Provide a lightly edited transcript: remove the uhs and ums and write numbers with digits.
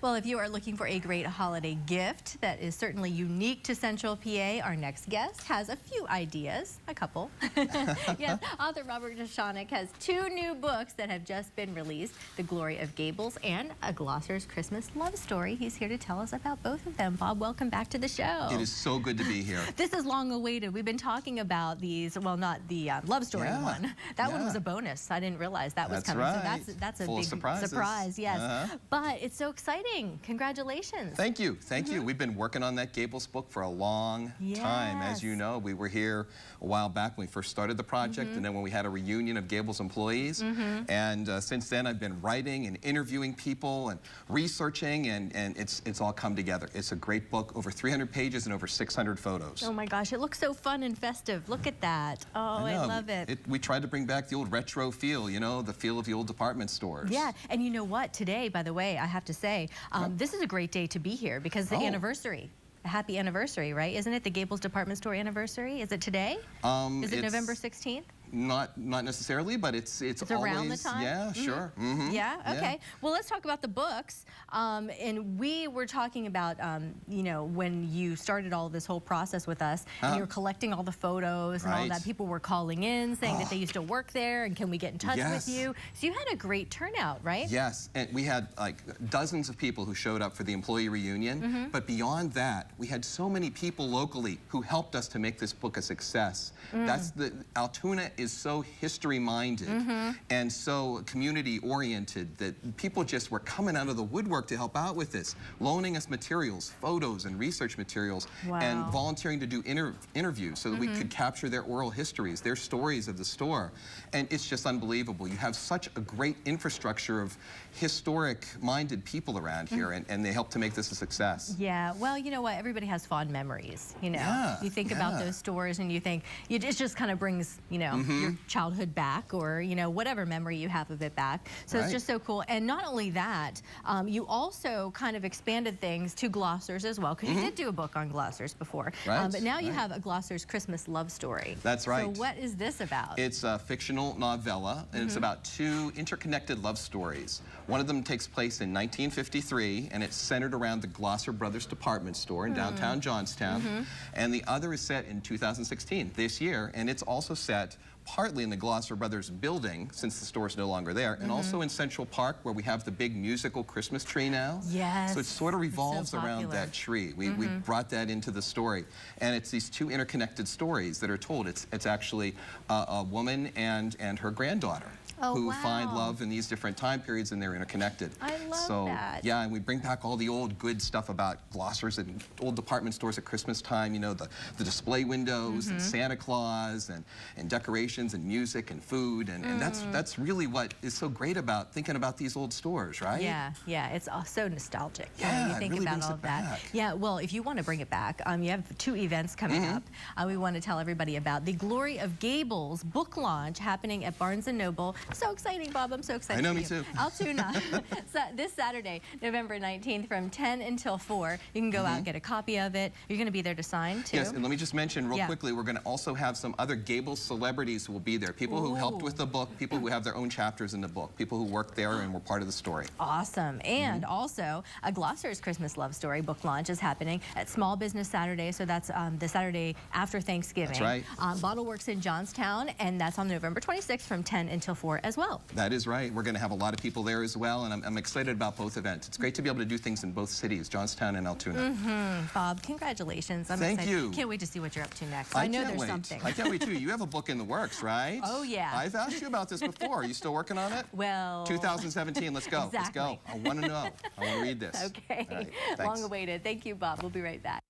Well, if you are looking for a great holiday gift that is certainly unique to Central PA, our next guest has a few ideas, a couple. Yes, author Robert Jeschonek has 2 new books that have just been released, The Glory of Gables and A Glosser's Christmas Love Story. He's here to tell us about both of them. Bob, welcome back to the show. It is so good to be here. This is long awaited. We've been talking about these, well, not the love story one. That one was a bonus. I didn't realize that was coming. Right. So that's a Full big surprise, yes. But it's so exciting. Congratulations. Thank you. Thank you. We've been working on that Gables book for a long time. As you know, we were here a while back when we first started the project, and then when we had a reunion of Gables employees. And since then, I've been writing and interviewing people and researching, and it's all come together. It's a great book, over 300 pages and over 600 photos. Oh my gosh, it looks so fun and festive. Look at that. Oh, I love it. We tried to bring back the old retro feel, you know, the feel of the old department stores. Yeah, and you know what? Today, by the way, I have to say, this is a great day to be here because the anniversary. A happy anniversary, right? Isn't it the Gables department store anniversary? Is it today? Is it November 16th? Not necessarily, but it's around always, the time. Yeah, sure. Yeah. Okay. Well, let's talk about the books. And we were talking about, you know, when you started all of this whole process with us, and you were collecting all the photos and all that. People were calling in saying that they used to work there, and can we get in touch with you? So you had a great turnout, right? Yes, and we had like dozens of people who showed up for the employee reunion. But beyond that, we had so many people locally who helped us to make this book a success. That's the Altoona is so history-minded and so community-oriented that people just were coming out of the woodwork to help out with this, loaning us materials, photos, and research materials, and volunteering to do interviews so that we could capture their oral histories, their stories of the store. And it's just unbelievable. You have such a great infrastructure of historic-minded people around here, and they help to make this a success. Yeah, well, you know what? Everybody has fond memories, you know. You think about those stores and you think, it just kind of brings, you know, your childhood back, or, you know, whatever memory you have of it back. So it's just so cool. And not only that, you also kind of expanded things to Glossers as well, because you did do a book on Glossers before. But now you have A Glosser's Christmas Love Story. That's right. So what is this about? It's a fictional novella, and it's about 2 interconnected love stories. One of them takes place in 1953, and it's centered around the Glosser Brothers department store in downtown Johnstown. And the other is set in 2016, this year, and it's also set partly in the Glosser Brothers building, since the store is no longer there, and also in Central Park, where we have the big musical Christmas tree now. Yes. So it sort of revolves around that tree. We brought that into the story. And it's these 2 interconnected stories that are told. It's actually a woman and her granddaughter. Who find love in these different time periods, and they're interconnected. I love that. Yeah, and we bring back all the old good stuff about Glossers and old department stores at Christmas time, you know, the display windows and Santa Claus and decorations and music and food, and that's really what is so great about thinking about these old stores, right? Yeah, yeah, it's so nostalgic. Yeah, you think it really about all of that. Back. Yeah, well, if you want to bring it back, you have 2 events coming up. We want to tell everybody about the Glory of Gables book launch happening at Barnes & Noble. So exciting, Bob. I'm so excited. I know, me too. Altoona. So this Saturday, November 19th from 10 until 4. You can go out and get a copy of it. You're going to be there to sign, too. Yes, and let me just mention real quickly, we're going to also have some other Gables celebrities who will be there. People who helped with the book, people who have their own chapters in the book, people who worked there and were part of the story. Awesome. And also, A Glosser's Christmas Love Story book launch is happening at Small Business Saturday, so that's the Saturday after Thanksgiving. That's right. Bottle Works in Johnstown, and that's on November 26th from 10 until 4 as well. That is right. We're going to have a lot of people there as well, and I'm excited about both events. It's great to be able to do things in both cities, Johnstown and Altoona. Bob, congratulations. I'm Thank excited. you. Can't wait to see what you're up to next. I know there's something. I can't wait too. You have a book in the works, right? Oh, yeah. I've asked you about this before. Are you still working on it? Well, 2017. Let's go. Exactly. Let's go. I want to know. I want to read this. Okay. All right. Long awaited. Thank you, Bob. We'll be right back.